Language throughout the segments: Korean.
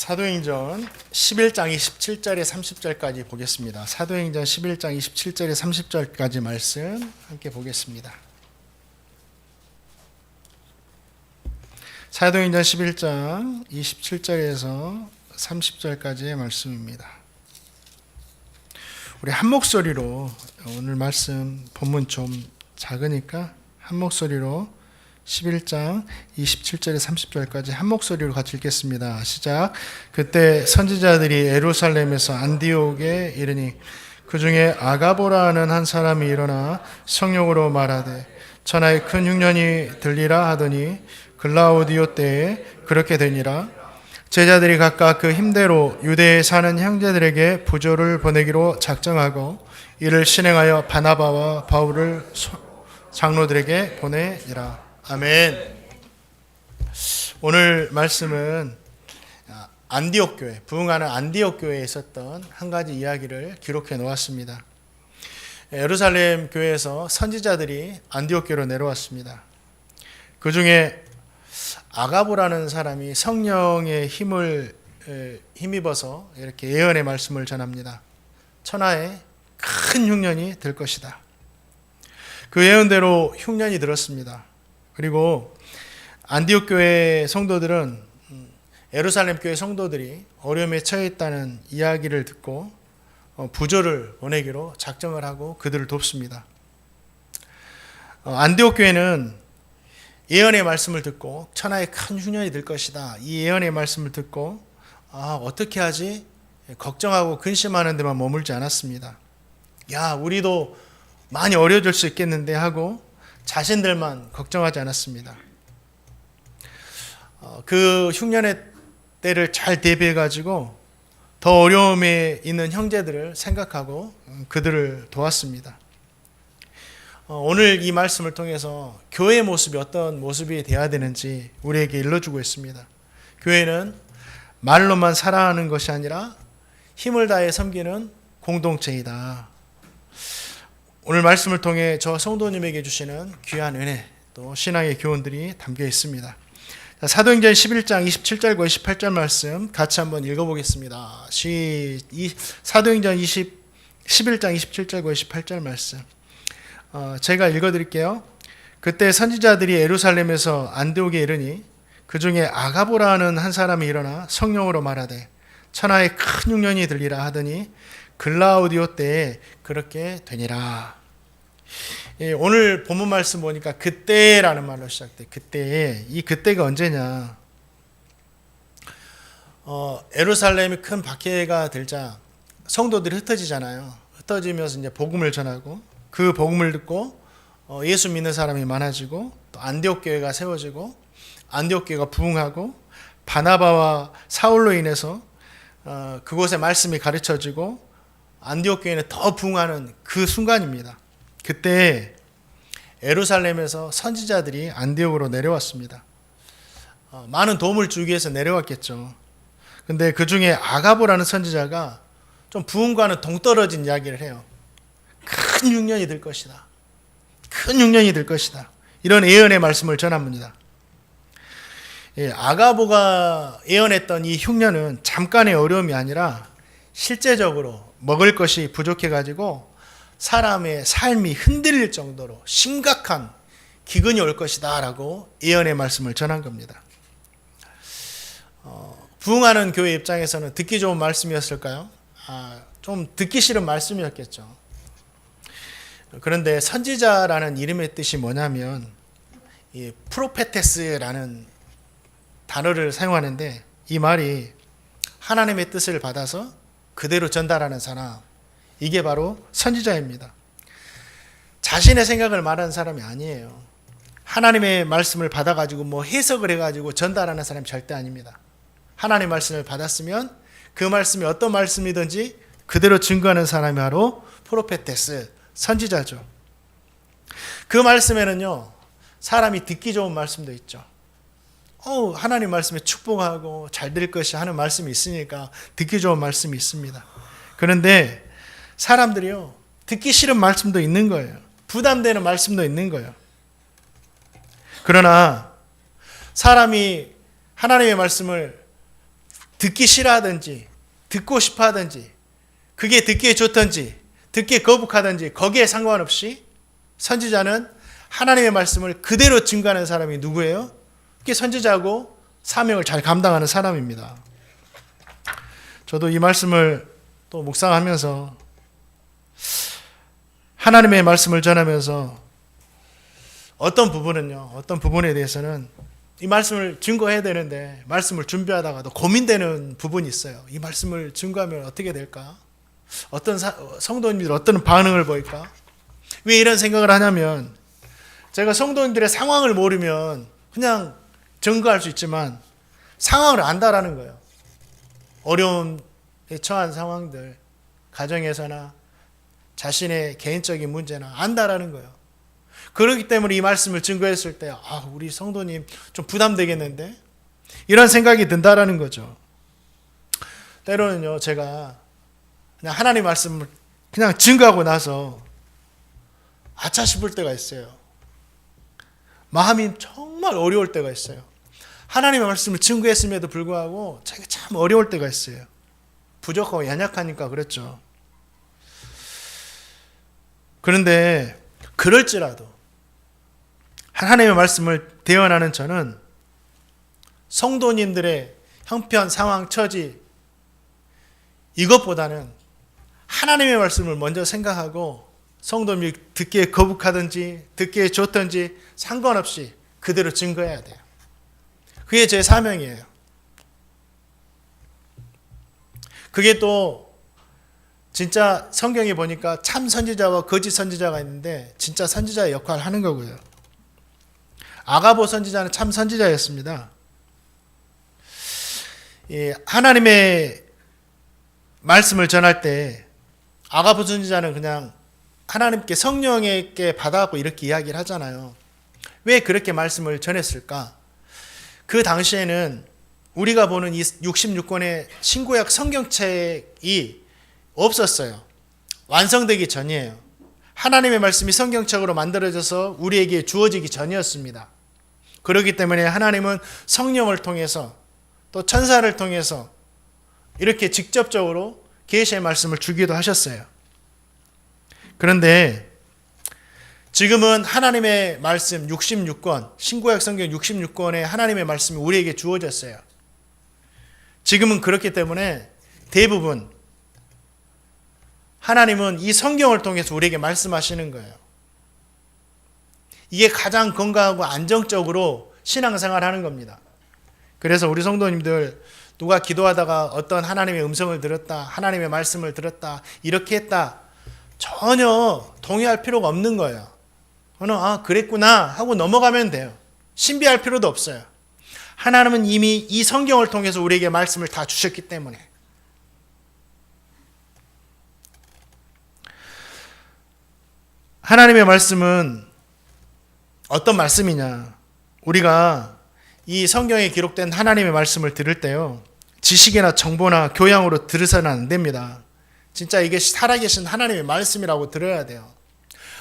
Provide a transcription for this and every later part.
사도행전 11장 27절에 30절까지 보겠습니다. 사도행전 11장 27절에 30절까지 말씀 함께 보겠습니다. 사도행전 11장 27절에서 30절까지의 말씀입니다. 우리 한 목소리로 오늘 말씀 본문 좀 작으니까 한 목소리로 11장 27절에 30절까지 한 목소리로 같이 읽겠습니다. 시작. 그때 선지자들이 예루살렘에서 안디옥에 이르니 그 중에 아가보라 하는 한 사람이 일어나 성령으로 말하되 천하에 큰 흉년이 들리라 하더니 글라우디오 때에 그렇게 되니라. 제자들이 각각 그 힘대로 유대에 사는 형제들에게 부조를 보내기로 작정하고 이를 실행하여 바나바와 바울을 장로들에게 보내니라. 아멘. 오늘 말씀은 안디옥 교회, 부흥하는 안디옥 교회에 있었던 한 가지 이야기를 기록해 놓았습니다. 예루살렘 교회에서 선지자들이 안디옥 교회로 내려왔습니다. 그 중에 아가보라는 사람이 성령의 힘을 힘입어서 이렇게 예언의 말씀을 전합니다. 천하에 큰 흉년이 들 것이다. 그 예언대로 흉년이 들었습니다. 그리고 안디옥 교회 성도들은 예루살렘 교회 성도들이 어려움에 처해 있다는 이야기를 듣고 부조를 보내기로 작정을 하고 그들을 돕습니다. 안디옥 교회는 예언의 말씀을 듣고 천하에 큰 흉년이 들 것이다. 이 예언의 말씀을 듣고 어떻게 하지? 걱정하고 근심하는 데만 머물지 않았습니다. 야, 우리도 많이 어려워질 수 있겠는데 하고 자신들만 걱정하지 않았습니다. 그 흉년의 때를 잘 대비해 가지고 더 어려움에 있는 형제들을 생각하고 그들을 도왔습니다. 오늘 이 말씀을 통해서 교회의 모습이 어떤 모습이 되어야 되는지 우리에게 일러주고 있습니다. 교회는 말로만 살아가는 것이 아니라 힘을 다해 섬기는 공동체이다. 오늘 말씀을 통해 저 성도님에게 주시는 귀한 은혜, 또 신앙의 교훈들이 담겨 있습니다. 사도행전 11장 27절과 28절 말씀 같이 한번 읽어보겠습니다. 사도행전 11장 27절과 28절 말씀 제가 읽어드릴게요. 그때 선지자들이 예루살렘에서 안디옥에 이르니 그 중에 아가보라 하는 한 사람이 일어나 성령으로 말하되 천하에 큰 흉년이 들리라 하더니 글라우디오 때에 그렇게 되니라. 오늘 본문 말씀 보니까 그때라는 말로 시작돼. 그때, 이 그때가 언제냐? 예루살렘이 큰 박해가 들자 성도들이 흩어지잖아요. 흩어지면서 이제 복음을 전하고 그 복음을 듣고 예수 믿는 사람이 많아지고 또 안디옥 교회가 세워지고 안디옥 교회가 부흥하고 바나바와 사울로 인해서 그곳에 말씀이 가르쳐지고 안디옥 교회는 더 부흥하는 그 순간입니다. 그때 예루살렘에서 선지자들이 안디옥으로 내려왔습니다. 많은 도움을 주기 위해서 내려왔겠죠. 근데 그 중에 아가보라는 선지자가 좀 부흥과는 동떨어진 이야기를 해요. 큰 흉년이 들 것이다. 큰 흉년이 들 것이다. 이런 예언의 말씀을 전합니다. 아가보가 예언했던 이 흉년은 잠깐의 어려움이 아니라 실제적으로 먹을 것이 부족해가지고 사람의 삶이 흔들릴 정도로 심각한 기근이 올 것이다 라고 예언의 말씀을 전한 겁니다. 부흥하는 교회 입장에서는 듣기 좋은 말씀이었을까요? 좀 듣기 싫은 말씀이었겠죠. 그런데 선지자라는 이름의 뜻이 뭐냐면 이 프로페테스라는 단어를 사용하는데 이 말이 하나님의 뜻을 받아서 그대로 전달하는 사람, 이게 바로 선지자입니다. 자신의 생각을 말하는 사람이 아니에요. 하나님의 말씀을 받아가지고 뭐 해석을 해가지고 전달하는 사람이 절대 아닙니다. 하나님의 말씀을 받았으면 그 말씀이 어떤 말씀이든지 그대로 증거하는 사람이 바로 프로페테스, 선지자죠. 그 말씀에는요, 사람이 듣기 좋은 말씀도 있죠. 하나님 말씀에 축복하고 잘 될 것이 하는 말씀이 있으니까 듣기 좋은 말씀이 있습니다. 그런데 사람들이요, 듣기 싫은 말씀도 있는 거예요. 부담되는 말씀도 있는 거예요. 그러나 사람이 하나님의 말씀을 듣기 싫어하든지 듣고 싶어하든지 그게 듣기에 좋든지 듣기에 거북하든지 거기에 상관없이 선지자는 하나님의 말씀을 그대로 증거하는 사람이 누구예요? 그게 선지자고 사명을 잘 감당하는 사람입니다. 저도 이 말씀을 또 묵상하면서 하나님의 말씀을 전하면서 어떤 부분에 대해서는 이 말씀을 증거해야 되는데 말씀을 준비하다가도 고민되는 부분이 있어요. 이 말씀을 증거하면 어떻게 될까? 어떤 성도님들 어떤 반응을 보일까? 왜 이런 생각을 하냐면 제가 성도님들의 상황을 모르면 그냥 증거할 수 있지만 상황을 안다라는 거예요. 어려움에 처한 상황들, 가정에서나 자신의 개인적인 문제나 안다라는 거예요. 그렇기 때문에 이 말씀을 증거했을 때 우리 성도님 좀 부담되겠는데? 이런 생각이 든다라는 거죠. 때로는요, 제가 그냥 하나님 말씀을 그냥 증거하고 나서 아차 싶을 때가 있어요. 마음이 정말 어려울 때가 있어요. 하나님의 말씀을 증거했음에도 불구하고 자기가 참 어려울 때가 있어요. 부족하고 연약하니까 그렇죠. 그런데 그럴지라도 하나님의 말씀을 대언하는 저는 성도님들의 형편, 상황, 처지 이것보다는 하나님의 말씀을 먼저 생각하고 성도님이 듣기에 거북하든지 듣기에 좋든지 상관없이 그대로 증거해야 돼요. 그게 제 사명이에요. 그게 또 진짜 성경에 보니까 참 선지자와 거짓 선지자가 있는데 진짜 선지자의 역할을 하는 거고요. 아가보 선지자는 참 선지자였습니다. 하나님의 말씀을 전할 때 아가보 선지자는 그냥 하나님께 성령에게 받아갖고 이렇게 이야기를 하잖아요. 왜 그렇게 말씀을 전했을까? 그 당시에는 우리가 보는 이 66권의 신구약 성경책이 없었어요. 완성되기 전이에요. 하나님의 말씀이 성경책으로 만들어져서 우리에게 주어지기 전이었습니다. 그렇기 때문에 하나님은 성령을 통해서 또 천사를 통해서 이렇게 직접적으로 계시의 말씀을 주기도 하셨어요. 그런데 지금은 하나님의 말씀 66권, 신구약 성경 66권의 하나님의 말씀이 우리에게 주어졌어요. 지금은 그렇기 때문에 대부분 하나님은 이 성경을 통해서 우리에게 말씀하시는 거예요. 이게 가장 건강하고 안정적으로 신앙생활 하는 겁니다. 그래서 우리 성도님들 누가 기도하다가 어떤 하나님의 음성을 들었다, 하나님의 말씀을 들었다, 이렇게 했다 전혀 동의할 필요가 없는 거예요. 그랬구나 하고 넘어가면 돼요. 신비할 필요도 없어요. 하나님은 이미 이 성경을 통해서 우리에게 말씀을 다 주셨기 때문에. 하나님의 말씀은 어떤 말씀이냐? 우리가 이 성경에 기록된 하나님의 말씀을 들을 때요, 지식이나 정보나 교양으로 들으서는 안 됩니다. 진짜 이게 살아계신 하나님의 말씀이라고 들어야 돼요.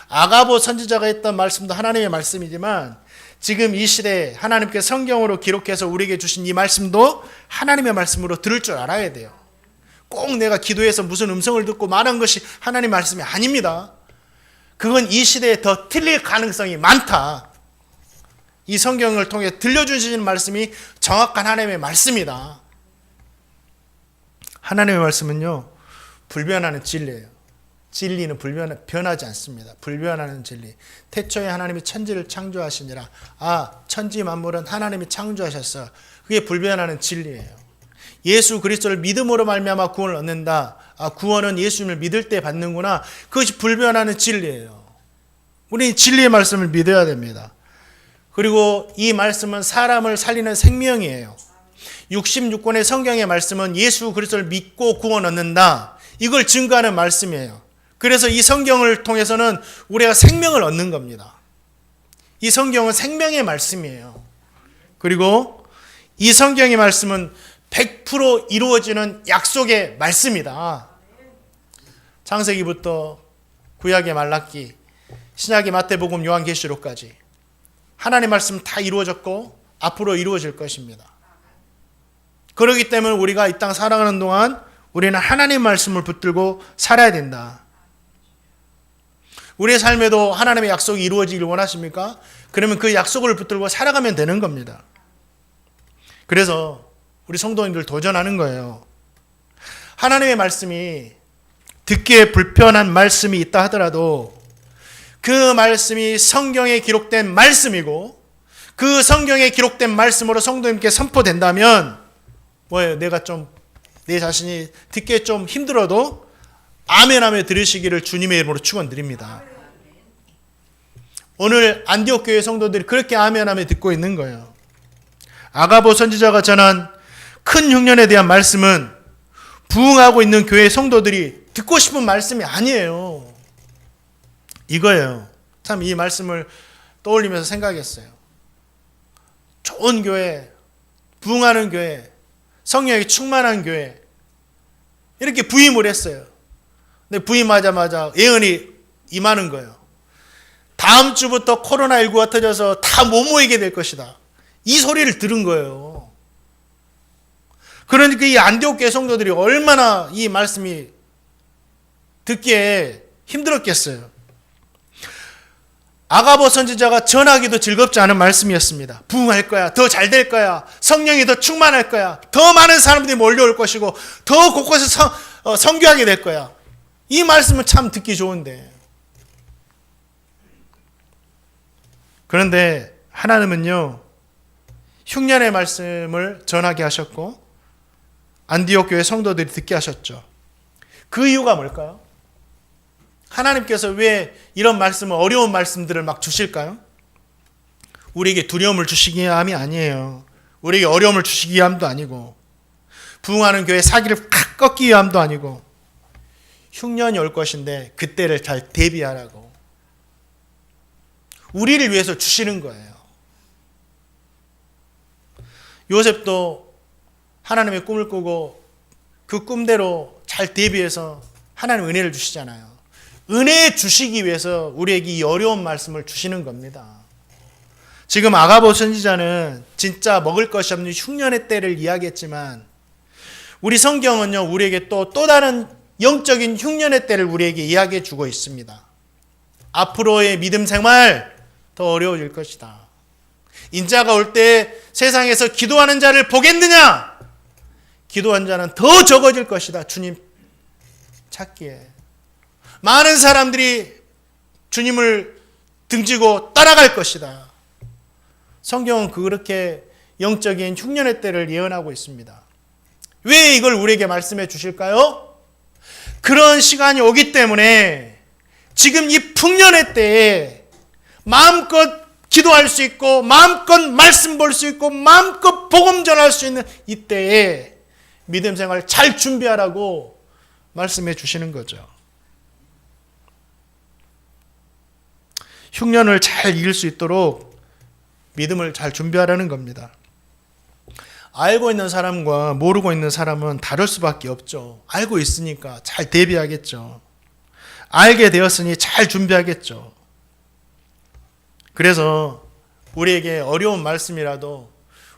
아가보 선지자가 했던 말씀도 하나님의 말씀이지만 지금 이 시대에 하나님께 성경으로 기록해서 우리에게 주신 이 말씀도 하나님의 말씀으로 들을 줄 알아야 돼요. 꼭 내가 기도해서 무슨 음성을 듣고 말한 것이 하나님의 말씀이 아닙니다. 그건 이 시대에 더 틀릴 가능성이 많다. 이 성경을 통해 들려주시는 말씀이 정확한 하나님의 말씀이다. 하나님의 말씀은요, 불변하는 진리예요. 진리는 변하지 않습니다. 불변하는 진리. 태초에 하나님이 천지를 창조하시니라. 천지 만물은 하나님이 창조하셨어. 그게 불변하는 진리예요. 예수 그리스도를 믿음으로 말미암아 구원을 얻는다. 구원은 예수님을 믿을 때 받는구나. 그것이 불변하는 진리예요. 우리는 진리의 말씀을 믿어야 됩니다. 그리고 이 말씀은 사람을 살리는 생명이에요. 66권의 성경의 말씀은 예수 그리스도를 믿고 구원 얻는다. 이걸 증거하는 말씀이에요. 그래서 이 성경을 통해서는 우리가 생명을 얻는 겁니다. 이 성경은 생명의 말씀이에요. 그리고 이 성경의 말씀은 100% 이루어지는 약속의 말씀이다. 창세기부터 구약의 말라기, 신약의 마태복음, 요한계시록까지 하나님의 말씀 다 이루어졌고 앞으로 이루어질 것입니다. 그렇기 때문에 우리가 이 땅 살아가는 동안 우리는 하나님 말씀을 붙들고 살아야 된다. 우리의 삶에도 하나님의 약속이 이루어지길 원하십니까? 그러면 그 약속을 붙들고 살아가면 되는 겁니다. 그래서 우리 성도님들 도전하는 거예요. 하나님의 말씀이 듣기에 불편한 말씀이 있다 하더라도 그 말씀이 성경에 기록된 말씀이고 그 성경에 기록된 말씀으로 성도님께 선포된다면 뭐예요? 내가 좀 내 자신이 듣기에 좀 힘들어도 아멘하며 들으시기를 주님의 이름으로 축원드립니다. 오늘 안디옥 교회 성도들이 그렇게 아멘하며 듣고 있는 거예요. 아가보 선지자가 전한 큰 흉년에 대한 말씀은 부흥하고 있는 교회 성도들이 듣고 싶은 말씀이 아니에요. 이거예요. 참 이 말씀을 떠올리면서 생각했어요. 좋은 교회, 부흥하는 교회, 성령이 충만한 교회 이렇게 부임을 했어요. 근데 부임하자마자 예언이 임하는 거예요. 다음 주부터 코로나19가 터져서 다 못 모이게 될 것이다. 이 소리를 들은 거예요. 그러니까 이 안디옥 교회 성도들이 얼마나 이 말씀이 듣기에 힘들었겠어요. 아가보 선지자가 전하기도 즐겁지 않은 말씀이었습니다. 부흥할 거야. 더 잘 될 거야. 성령이 더 충만할 거야. 더 많은 사람들이 몰려올 것이고 더 곳곳에서 선교하게 될 거야. 이 말씀은 참 듣기 좋은데. 그런데 하나님은요. 흉년의 말씀을 전하게 하셨고 안디옥 교회 성도들이 듣게 하셨죠. 그 이유가 뭘까요? 하나님께서 왜 이런 말씀을 어려운 말씀들을 막 주실까요? 우리에게 두려움을 주시기 위함이 아니에요. 우리에게 어려움을 주시기 위함도 아니고 부흥하는 교회 사기를 팍 꺾기 위함도 아니고 흉년이 올 것인데 그때를 잘 대비하라고 우리를 위해서 주시는 거예요. 요셉도 하나님의 꿈을 꾸고 그 꿈대로 잘 대비해서 하나님 은혜를 주시잖아요. 은혜 주시기 위해서 우리에게 이 어려운 말씀을 주시는 겁니다. 지금 아가보 선지자는 진짜 먹을 것이 없는 흉년의 때를 이야기했지만 우리 성경은요 우리에게 또 다른 영적인 흉년의 때를 우리에게 이야기해 주고 있습니다. 앞으로의 믿음 생활 더 어려워질 것이다. 인자가 올 때 세상에서 기도하는 자를 보겠느냐? 기도한 자는 더 적어질 것이다. 주님 찾기에. 많은 사람들이 주님을 등지고 따라갈 것이다. 성경은 그렇게 영적인 흉년의 때를 예언하고 있습니다. 왜 이걸 우리에게 말씀해 주실까요? 그런 시간이 오기 때문에 지금 이 풍년의 때에 마음껏 기도할 수 있고 마음껏 말씀 볼 수 있고 마음껏 복음 전할 수 있는 이때에 믿음 생활 잘 준비하라고 말씀해 주시는 거죠. 흉년을 잘 이길 수 있도록 믿음을 잘 준비하라는 겁니다. 알고 있는 사람과 모르고 있는 사람은 다를 수밖에 없죠. 알고 있으니까 잘 대비하겠죠. 알게 되었으니 잘 준비하겠죠. 그래서 우리에게 어려운 말씀이라도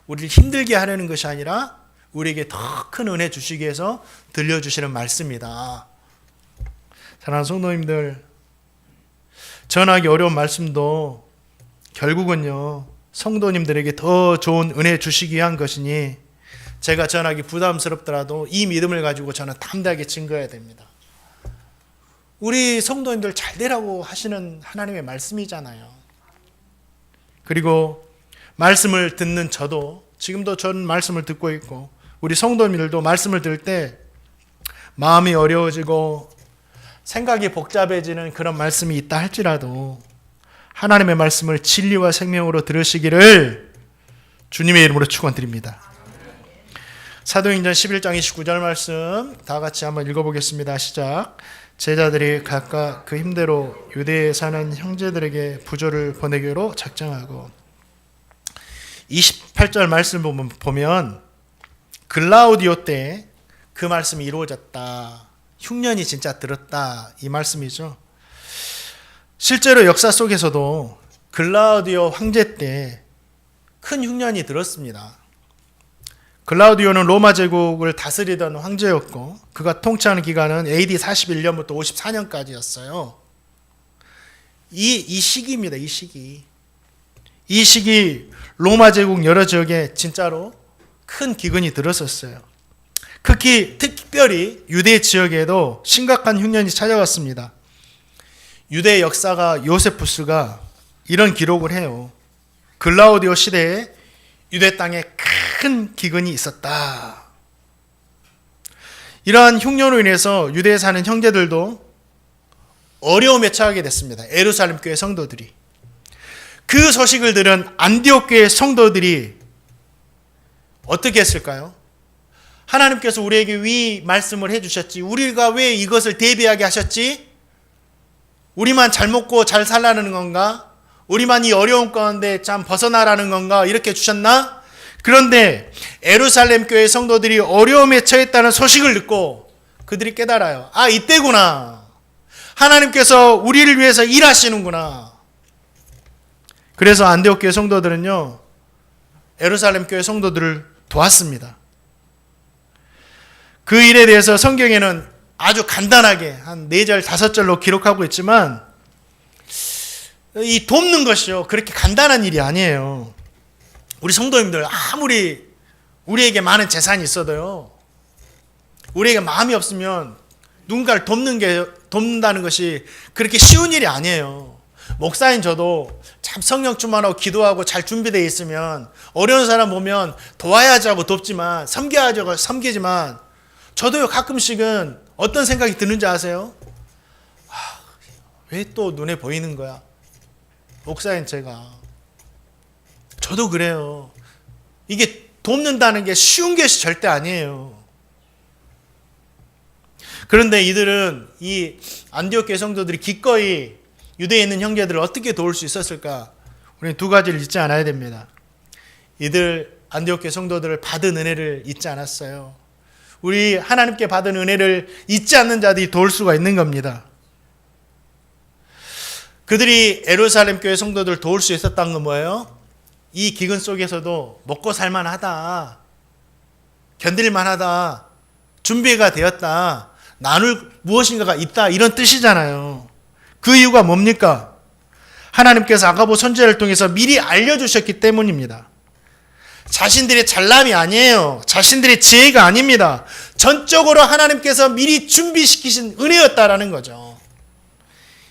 우리를 힘들게 하려는 것이 아니라 우리에게 더 큰 은혜 주시기 위해서 들려주시는 말씀이다. 사랑하는 성도님들, 전하기 어려운 말씀도 결국은요 성도님들에게 더 좋은 은혜 주시기 위한 것이니 제가 전하기 부담스럽더라도 이 믿음을 가지고 저는 담대하게 증거해야 됩니다. 우리 성도님들 잘 되라고 하시는 하나님의 말씀이잖아요. 그리고 말씀을 듣는 저도 지금도 전 말씀을 듣고 있고 우리 성도님들도 말씀을 들을 때 마음이 어려워지고 생각이 복잡해지는 그런 말씀이 있다 할지라도 하나님의 말씀을 진리와 생명으로 들으시기를 주님의 이름으로 축원드립니다. 사도행전 11장 29절 말씀 다 같이 한번 읽어보겠습니다. 시작. 제자들이 각각 그 힘대로 유대에 사는 형제들에게 부조를 보내기로 작정하고 28절 말씀 보면 글라우디오 때 그 말씀이 이루어졌다. 흉년이 진짜 들었다. 이 말씀이죠. 실제로 역사 속에서도 글라우디오 황제 때 큰 흉년이 들었습니다. 글라우디오는 로마 제국을 다스리던 황제였고 그가 통치하는 기간은 AD 41년부터 54년까지였어요. 이 시기입니다. 이 시기. 이 시기 로마 제국 여러 지역에 진짜로 큰 기근이 들었었어요. 특별히 유대 지역에도 심각한 흉년이 찾아왔습니다. 유대 역사가 요세푸스가 이런 기록을 해요. 글라우디오 시대에 유대 땅에 큰 기근이 있었다. 이러한 흉년으로 인해서 유대에 사는 형제들도 어려움에 처하게 됐습니다. 예루살렘 교회 성도들이. 그 소식을 들은 안디옥 교회 성도들이 어떻게 했을까요? 하나님께서 우리에게 위 말씀을 해주셨지, 우리가 왜 이것을 대비하게 하셨지? 우리만 잘 먹고 잘 살라는 건가? 우리만 이 어려운 가운데 참 벗어나라는 건가? 이렇게 주셨나? 그런데 예루살렘 교회 성도들이 어려움에 처했다는 소식을 듣고 그들이 깨달아요. 아, 이때구나. 하나님께서 우리를 위해서 일하시는구나. 그래서 안디옥 교회 성도들은요, 예루살렘 교회 성도들을 도왔습니다. 그 일에 대해서 성경에는 아주 간단하게 한 4절, 5절로 기록하고 있지만 이 돕는 것이요, 그렇게 간단한 일이 아니에요. 우리 성도님들 아무리 우리에게 많은 재산이 있어도요, 우리에게 마음이 없으면 누군가를 돕는다는 것이 그렇게 쉬운 일이 아니에요. 목사인 저도 참 성령 충만하고 기도하고 잘 준비되어 있으면 어려운 사람 보면 도와야지 하고 돕지만, 섬겨야지 하고 섬기지만, 저도요 가끔씩은 어떤 생각이 드는지 아세요? 왜 또 눈에 보이는 거야? 목사인 제가. 저도 그래요. 이게 돕는다는 게 쉬운 것이 절대 아니에요. 그런데 이들은, 이 안디옥 교회 성도들이 기꺼이 유대에 있는 형제들을 어떻게 도울 수 있었을까? 우리는 2가지를 잊지 않아야 됩니다. 이들 안디옥 교회 성도들을 받은 은혜를 잊지 않았어요. 우리 하나님께 받은 은혜를 잊지 않는 자들이 도울 수가 있는 겁니다. 그들이 예루살렘 교회 성도들을 도울 수 있었던 건 뭐예요? 이 기근 속에서도 먹고 살만하다, 견딜만하다, 준비가 되었다, 나눌 무엇인가가 있다, 이런 뜻이잖아요. 그 이유가 뭡니까? 하나님께서 아가보 선지자를 통해서 미리 알려주셨기 때문입니다. 자신들의 잘남이 아니에요. 자신들의 지혜가 아닙니다. 전적으로 하나님께서 미리 준비시키신 은혜였다라는 거죠.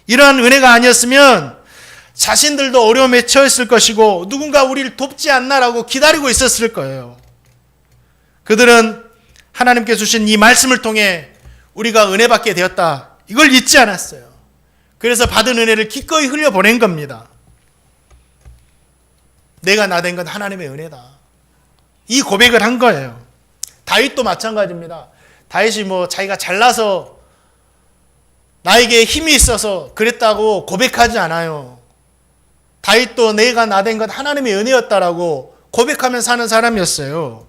이러한 은혜가 아니었으면 자신들도 어려움에 처했을 것이고 누군가 우리를 돕지 않나라고 기다리고 있었을 거예요. 그들은 하나님께서 주신 이 말씀을 통해 우리가 은혜 받게 되었다, 이걸 잊지 않았어요. 그래서 받은 은혜를 기꺼이 흘려보낸 겁니다. 내가 나된 건 하나님의 은혜다, 이 고백을 한 거예요. 다윗도 마찬가지입니다. 다윗이 자기가 잘나서 나에게 힘이 있어서 그랬다고 고백하지 않아요. 다윗도 내가 나된 건 하나님의 은혜였다라고 고백하며 사는 사람이었어요.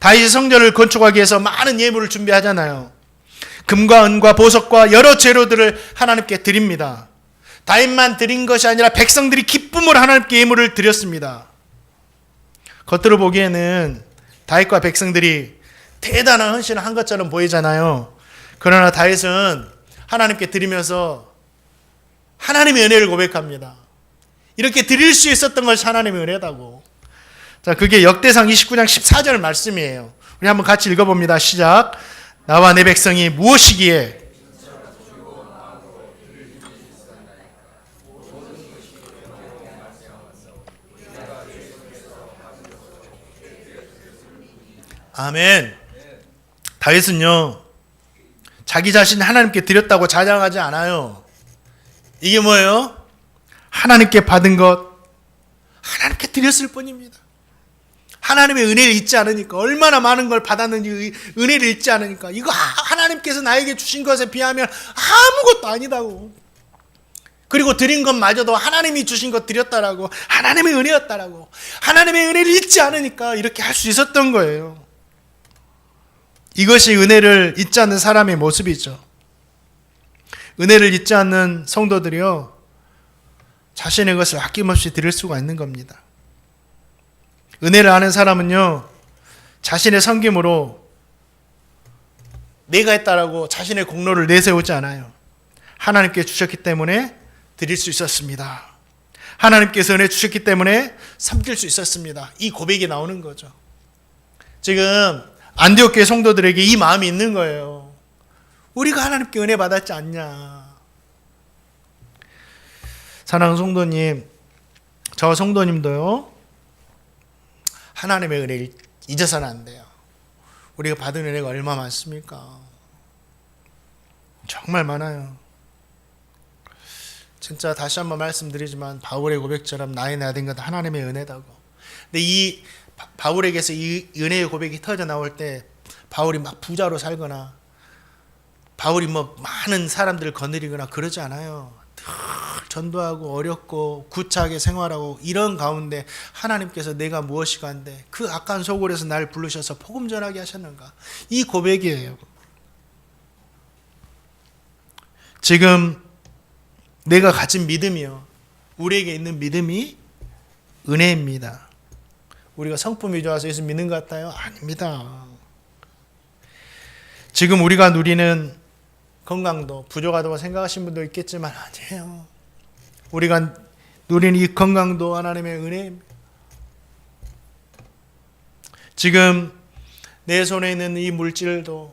다윗이 성전을 건축하기 위해서 많은 예물을 준비하잖아요. 금과 은과 보석과 여러 재료들을 하나님께 드립니다. 다윗만 드린 것이 아니라 백성들이 기쁨으로 하나님께 예물을 드렸습니다. 겉으로 보기에는 다윗과 백성들이 대단한 헌신을 한 것처럼 보이잖아요. 그러나 다윗은 하나님께 드리면서 하나님의 은혜를 고백합니다. 이렇게 드릴 수 있었던 것이 하나님의 은혜다고. 자, 그게 역대상 29장 14절 말씀이에요. 우리 한번 같이 읽어봅니다. 시작. 나와 내 백성이 무엇이기에 아멘. 다윗은요, 자기 자신 하나님께 드렸다고 자랑하지 않아요. 이게 뭐예요? 하나님께 받은 것 하나님께 드렸을 뿐입니다. 하나님의 은혜를 잊지 않으니까, 얼마나 많은 걸 받았는지 은혜를 잊지 않으니까, 이거 하나님께서 나에게 주신 것에 비하면 아무것도 아니다고, 그리고 드린 것마저도 하나님이 주신 것 드렸다라고, 하나님의 은혜였다라고, 하나님의 은혜를 잊지 않으니까 이렇게 할 수 있었던 거예요. 이것이 은혜를 잊지 않는 사람의 모습이죠. 은혜를 잊지 않는 성도들이요, 자신의 것을 아낌없이 드릴 수가 있는 겁니다. 은혜를 아는 사람은요, 자신의 섬김으로 내가 했다라고 자신의 공로를 내세우지 않아요. 하나님께 주셨기 때문에 드릴 수 있었습니다. 하나님께서 은혜 주셨기 때문에 섬길 수 있었습니다. 이 고백이 나오는 거죠. 지금 안디옥 교회 성도들에게 이 마음이 있는 거예요. 우리가 하나님께 은혜 받았지 않냐. 사랑하는 성도님, 저 성도님도요, 하나님의 은혜를 잊어서는 안 돼요. 우리가 받은 은혜가 얼마 많습니까? 정말 많아요. 진짜 다시 한번 말씀드리지만 바울의 고백처럼 나의 나된 것 하나님의 은혜다고. 근데 이 바울에게서 이 은혜의 고백이 터져 나올 때 바울이 막 부자로 살거나 바울이 뭐 많은 사람들을 거느리거나 그러지 않아요. 늘 전도하고 어렵고 구차하게 생활하고 이런 가운데 하나님께서 내가 무엇이가 한데 그 악한 소굴에서 날 부르셔서 복음 전하게 하셨는가. 이 고백이에요. 지금 내가 가진 믿음이요, 우리에게 있는 믿음이 은혜입니다. 우리가 성품이 좋아서 예수 믿는 것 같아요? 아닙니다. 지금 우리가 누리는 건강도 부족하다고 생각하시는 분도 있겠지만 아니에요. 우리가 누리는 이 건강도 하나님의 은혜입니다. 지금 내 손에 있는 이 물질도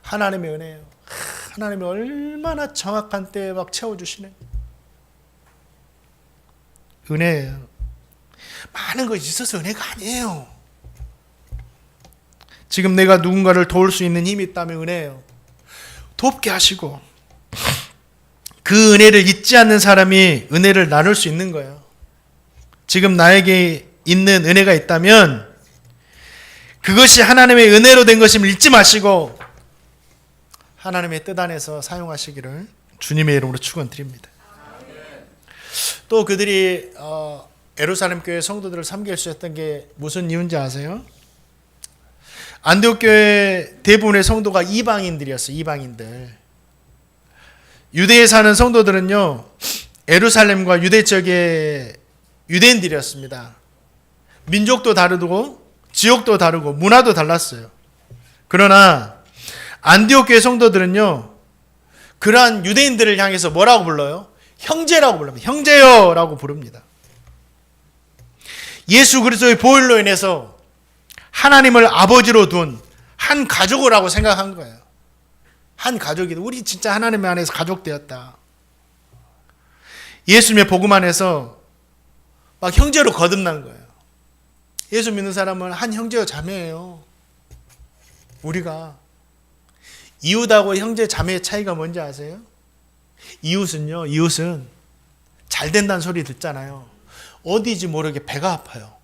하나님의 은혜예요. 하나님이 얼마나 정확한 때에 막 채워주시네. 은혜예요. 많은 것이 있어서 은혜가 아니에요. 지금 내가 누군가를 도울 수 있는 힘이 있다면 은혜예요. 돕게 하시고 그 은혜를 잊지 않는 사람이 은혜를 나눌 수 있는 거예요. 지금 나에게 있는 은혜가 있다면 그것이 하나님의 은혜로 된 것임을 잊지 마시고 하나님의 뜻 안에서 사용하시기를 주님의 이름으로 축원드립니다. 또 그들이 예루살렘 교회 성도들을 섬길 수 있었던 게 무슨 이유인지 아세요? 안디옥 교회 대부분의 성도가 이방인들이었어요. 이방인들. 유대에 사는 성도들은요, 예루살렘과 유대 지역의 유대인들이었습니다. 민족도 다르고 지역도 다르고 문화도 달랐어요. 그러나 안디옥 교회 성도들은요, 그러한 유대인들을 향해서 뭐라고 불러요? 형제라고 부릅니다. 형제여라고 부릅니다. 예수 그리스도의 보혈로 인해서 하나님을 아버지로 둔 한 가족이라고 생각한 거예요. 한 가족이다. 우리 진짜 하나님 안에서 가족 되었다. 예수님의 복음 안에서 막 형제로 거듭난 거예요. 예수 믿는 사람은 한 형제요 자매예요. 우리가 이웃하고 형제 자매의 차이가 뭔지 아세요? 이웃은 잘 된다는 소리 듣잖아요. 어디인지 모르게 배가 아파요.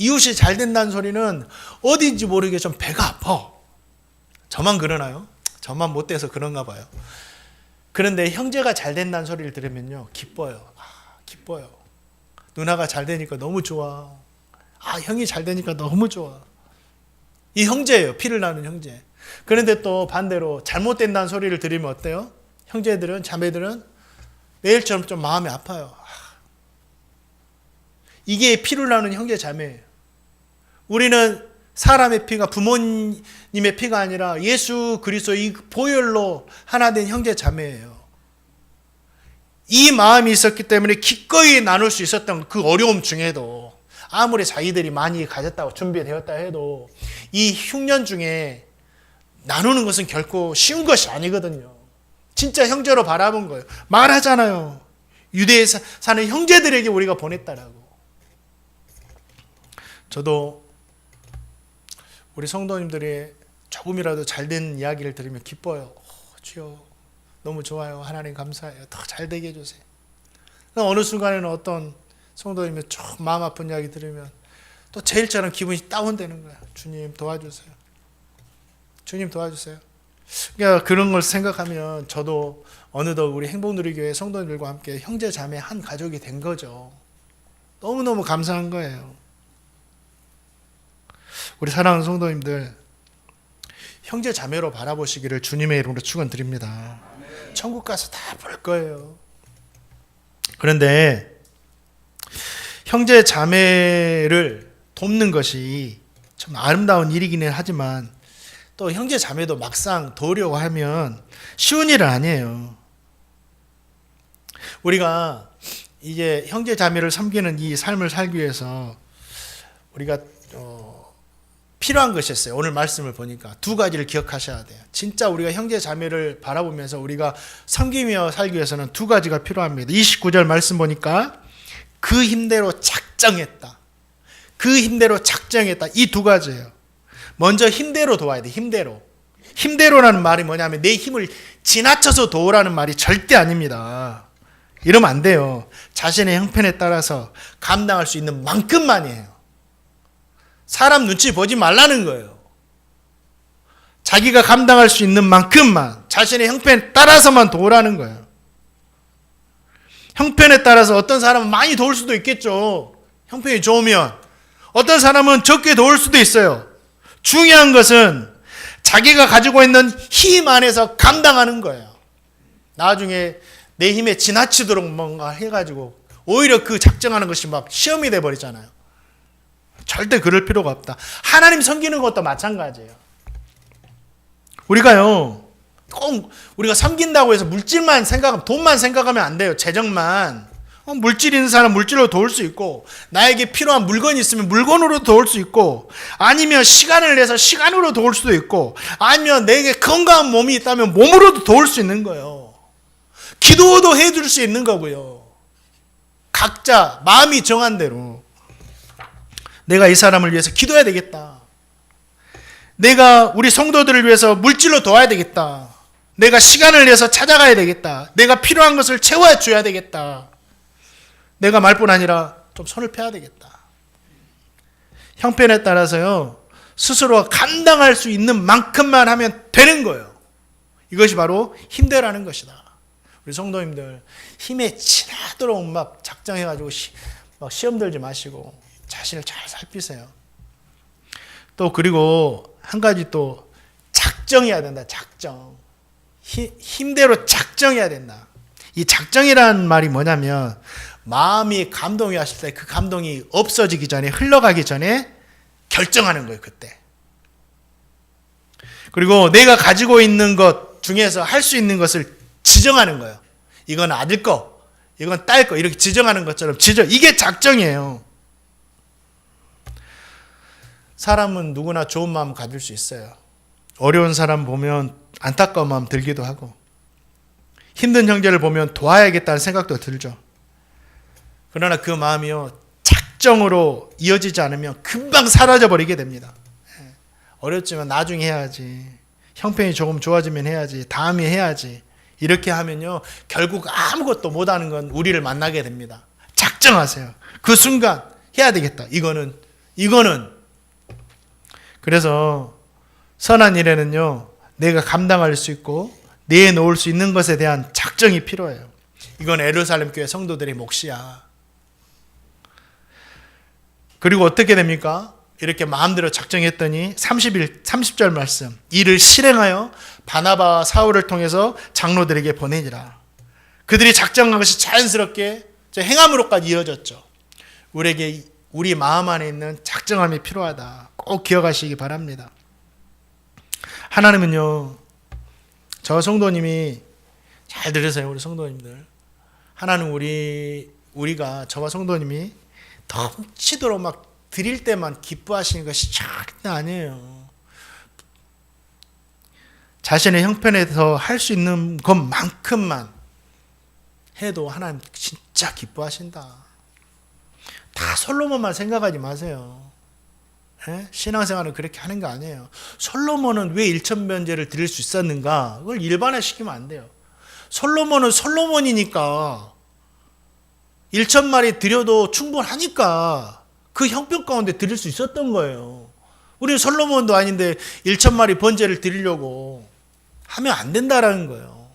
이웃이 잘 된다는 소리는 어디인지 모르게 좀 배가 아파. 저만 그러나요? 저만 못돼서 그런가 봐요. 그런데 형제가 잘 된다는 소리를 들으면요, 기뻐요. 기뻐요. 누나가 잘 되니까 너무 좋아. 형이 잘 되니까 너무 좋아. 이 형제예요. 피를 나눈 형제. 그런데 또 반대로 잘못된다는 소리를 들으면 어때요? 형제들은, 자매들은 매일처럼 좀 마음이 아파요. 이게 피를 나눈 형제 자매예요. 우리는 사람의 피가, 부모님의 피가 아니라 예수 그리스도의 보혈로 하나 된 형제 자매예요. 이 마음이 있었기 때문에 기꺼이 나눌 수 있었던 그 어려움 중에도, 아무리 자기들이 많이 가졌다고 준비되었다 해도 이 흉년 중에 나누는 것은 결코 쉬운 것이 아니거든요. 진짜 형제로 바라본 거예요. 말하잖아요. 유대에 사는 형제들에게 우리가 보냈다라고. 저도 우리 성도님들이 조금이라도 잘된 이야기를 들으면 기뻐요. 주여 너무 좋아요. 하나님 감사해요. 더 잘되게 해주세요. 어느 순간에는 어떤 성도님이 좀 마음 아픈 이야기 들으면 또 제일처럼 기분이 다운되는 거야. 주님 도와주세요. 주님 도와주세요. 그러니까 그런 걸 생각하면 저도 어느덧 우리 행복누리교회 성도님들과 함께 형제 자매 한 가족이 된 거죠. 너무너무 감사한 거예요. 우리 사랑하는 성도님들, 형제 자매로 바라보시기를 주님의 이름으로 축원드립니다. 천국 가서 다 볼 거예요. 그런데 형제 자매를 돕는 것이 참 아름다운 일이기는 하지만 또 형제 자매도 막상 도우려고 하면 쉬운 일은 아니에요. 우리가 이제 형제 자매를 섬기는 이 삶을 살기 위해서 우리가 필요한 것이 있어요. 오늘 말씀을 보니까 두 가지를 기억하셔야 돼요. 진짜 우리가 형제 자매를 바라보면서 우리가 섬기며 살기 위해서는 두 가지가 필요합니다. 29절 말씀 보니까 그 힘대로 작정했다. 그 힘대로 작정했다. 이 두 가지예요. 먼저 힘대로 도와야 돼. 힘대로. 힘대로라는 말이 뭐냐면 내 힘을 지나쳐서 도우라는 말이 절대 아닙니다. 이러면 안 돼요. 자신의 형편에 따라서 감당할 수 있는 만큼만이에요. 사람 눈치 보지 말라는 거예요. 자기가 감당할 수 있는 만큼만 자신의 형편에 따라서만 도우라는 거예요. 형편에 따라서 어떤 사람은 많이 도울 수도 있겠죠. 형편이 좋으면. 어떤 사람은 적게 도울 수도 있어요. 중요한 것은 자기가 가지고 있는 힘 안에서 감당하는 거예요. 나중에 내 힘에 지나치도록 뭔가 해가지고 오히려 그 작정하는 것이 막 시험이 돼버리잖아요. 절대 그럴 필요가 없다. 하나님 섬기는 것도 마찬가지예요. 우리가요, 꼭 우리가 섬긴다고 해서 물질만 생각하면, 돈만 생각하면 안 돼요. 재정만. 물질 있는 사람 물질로 도울 수 있고, 나에게 필요한 물건이 있으면 물건으로 도울 수 있고, 아니면 시간을 내서 시간으로 도울 수도 있고, 아니면 내게 건강한 몸이 있다면 몸으로도 도울 수 있는 거예요. 기도도 해줄 수 있는 거고요. 각자 마음이 정한 대로 내가 이 사람을 위해서 기도해야 되겠다. 내가 우리 성도들을 위해서 물질로 도와야 되겠다. 내가 시간을 내서 찾아가야 되겠다. 내가 필요한 것을 채워 줘야 되겠다. 내가 말뿐 아니라 좀 손을 펴야 되겠다. 형편에 따라서요, 스스로가 감당할 수 있는 만큼만 하면 되는 거예요. 이것이 바로 힘대라는 것이다. 우리 성도님들, 힘에 지나도록 막 작정해가지고 막 시험 들지 마시고 자신을 잘 살피세요. 또 그리고 한 가지 또 작정해야 된다. 작정. 힘대로 작정해야 된다. 이 작정이라는 말이 뭐냐면 마음이 감동이 왔을 때 그 감동이 없어지기 전에, 흘러가기 전에 결정하는 거예요. 그때. 그리고 내가 가지고 있는 것 중에서 할 수 있는 것을 지정하는 거예요. 이건 아들 거, 이건 딸 거, 이렇게 지정하는 것처럼 이게 작정이에요. 사람은 누구나 좋은 마음 가질 수 있어요. 어려운 사람 보면 안타까운 마음 들기도 하고, 힘든 형제를 보면 도와야겠다는 생각도 들죠. 그러나 그 마음이요, 작정으로 이어지지 않으면 금방 사라져버리게 됩니다. 어렵지만 나중에 해야지, 형편이 조금 좋아지면 해야지, 다음에 해야지, 이렇게 하면요 결국 아무것도 못하는 건 우리를 만나게 됩니다. 작정하세요. 그 순간 해야 되겠다. 이거는 그래서 선한 일에는요 내가 감당할 수 있고 내놓을 수 있는 것에 대한 작정이 필요해요. 이건 예루살렘 교회 성도들의 몫이야. 그리고 어떻게 됩니까? 이렇게 마음대로 작정했더니 30절 말씀, 이를 실행하여 바나바와 사울을 통해서 장로들에게 보내니라. 그들이 작정한 것이 자연스럽게 행함으로까지 이어졌죠. 우리에게 우리 마음 안에 있는 작정함이 필요하다. 꼭 기억하시기 바랍니다. 하나님은요, 저 성도님이 잘 들으세요. 우리 성도님들, 하나님 우리가 저와 성도님이 넘치도록 막 드릴 때만 기뻐하시는 것이 절대 아니에요. 자신의 형편에서 할 수 있는 것만큼만 해도 하나님 진짜 기뻐하신다. 다 솔로몬만 생각하지 마세요. 신앙생활은 그렇게 하는 거 아니에요. 솔로몬은 왜 1,000번제를 드릴 수 있었는가? 그걸 일반화시키면 안 돼요. 솔로몬은 솔로몬이니까 1,000마리 드려도 충분하니까 그 형편 가운데 드릴 수 있었던 거예요. 우리는 솔로몬도 아닌데 1,000마리 번제를 드리려고 하면 안 된다라는 거예요.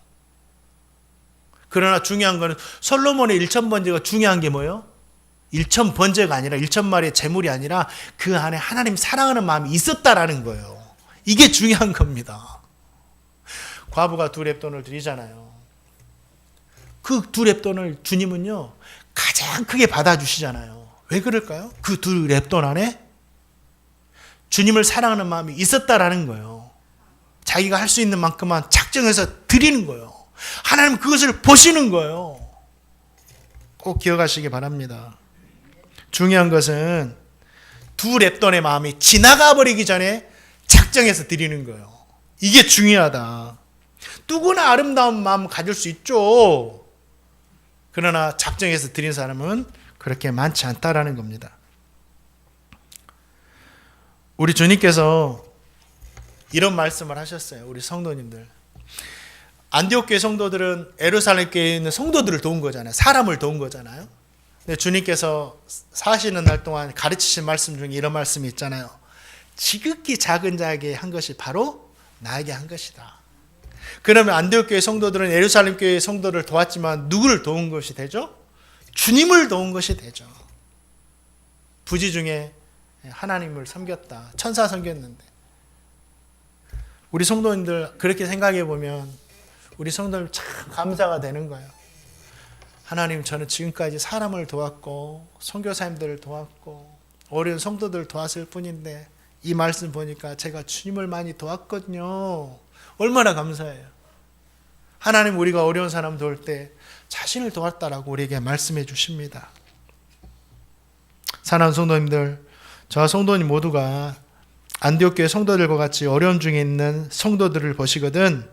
그러나 중요한 거는 솔로몬의 1,000번제가 중요한 게 뭐예요? 1,000번제가 아니라 1,000마리의 제물이 아니라 그 안에 하나님 사랑하는 마음이 있었다라는 거예요. 이게 중요한 겁니다. 과부가 2렙돈을 드리잖아요. 그 2렙돈을 주님은요 가장 크게 받아주시잖아요. 왜 그럴까요? 그 2렙돈 안에 주님을 사랑하는 마음이 있었다라는 거예요. 자기가 할 수 있는 만큼만 작정해서 드리는 거예요. 하나님 그것을 보시는 거예요. 꼭 기억하시기 바랍니다. 중요한 것은 두 랩돈의 마음이 지나가 버리기 전에 작정해서 드리는 거예요. 이게 중요하다. 누구나 아름다운 마음 가질 수 있죠. 그러나 작정해서 드린 사람은 그렇게 많지 않다라는 겁니다. 우리 주님께서 이런 말씀을 하셨어요. 우리 성도님들. 안디옥 교회 성도들은 예루살렘 교회에 있는 성도들을 도운 거잖아요. 사람을 도운 거잖아요. 근데 주님께서 사시는 날 동안 가르치신 말씀 중에 이런 말씀이 있잖아요. 지극히 작은 자에게 한 것이 바로 나에게 한 것이다. 그러면 안디옥 교회 성도들은 예루살렘 교회 성도를 도왔지만 누구를 도운 것이 되죠? 주님을 도운 것이 되죠. 부지 중에 하나님을 섬겼다. 천사 섬겼는데. 우리 성도님들 그렇게 생각해 보면 우리 성도님 참 감사가 되는 거예요. 하나님, 저는 지금까지 사람을 도왔고 선교사님들을 도왔고 어려운 성도들을 도왔을 뿐인데 이 말씀 보니까 제가 주님을 많이 도왔거든요. 얼마나 감사해요. 하나님, 우리가 어려운 사람 도울 때 자신을 도왔다라고 우리에게 말씀해 주십니다. 사랑하는 성도님들, 저와 성도님 모두가 안디옥 교회 성도들과 같이 어려움 중에 있는 성도들을 보시거든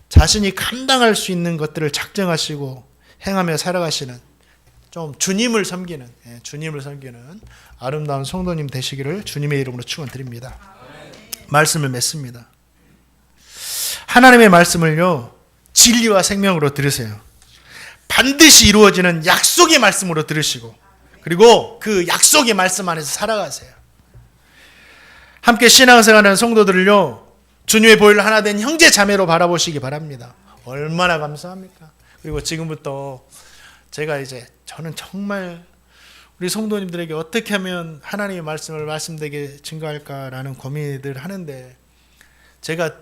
자신이 감당할 수 있는 것들을 작정하시고 행하며 살아가시는 좀 주님을 섬기는 아름다운 성도님 되시기를 주님의 이름으로 축원드립니다. 말씀을 맺습니다. 하나님의 말씀을요, 진리와 생명으로 들으세요. 반드시 이루어지는 약속의 말씀으로 들으시고 그리고 그 약속의 말씀 안에서 살아가세요. 함께 신앙생활하는 성도들을요, 주님의 보혈로 하나 된 형제 자매로 바라보시기 바랍니다. 얼마나 감사합니까? 그리고 지금부터 저는 정말 우리 성도님들에게 어떻게 하면 하나님의 말씀을 말씀되게 증거할까라는 고민을 하는데 제가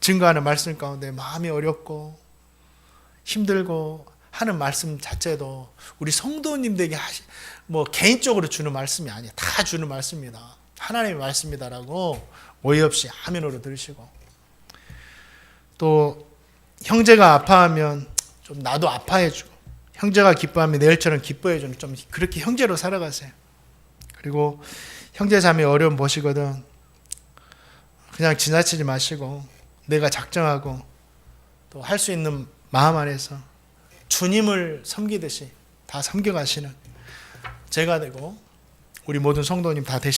증거하는 말씀 가운데 마음이 어렵고 힘들고 하는 말씀 자체도 우리 성도님들에게 개인적으로 주는 말씀이 아니에요. 다 주는 말씀입니다. 하나님의 말씀이다라고 오해 없이 아멘으로 들으시고, 또 형제가 아파하면 좀 나도 아파해주고, 형제가 기뻐하면 내 일처럼 기뻐해주는, 좀 그렇게 형제로 살아가세요. 그리고 형제 자매 어려움 보시거든 그냥 지나치지 마시고 내가 작정하고 또 할 수 있는 마음 안에서 주님을 섬기듯이 다 섬겨가시는 제가 되고 우리 모든 성도님 다 되시기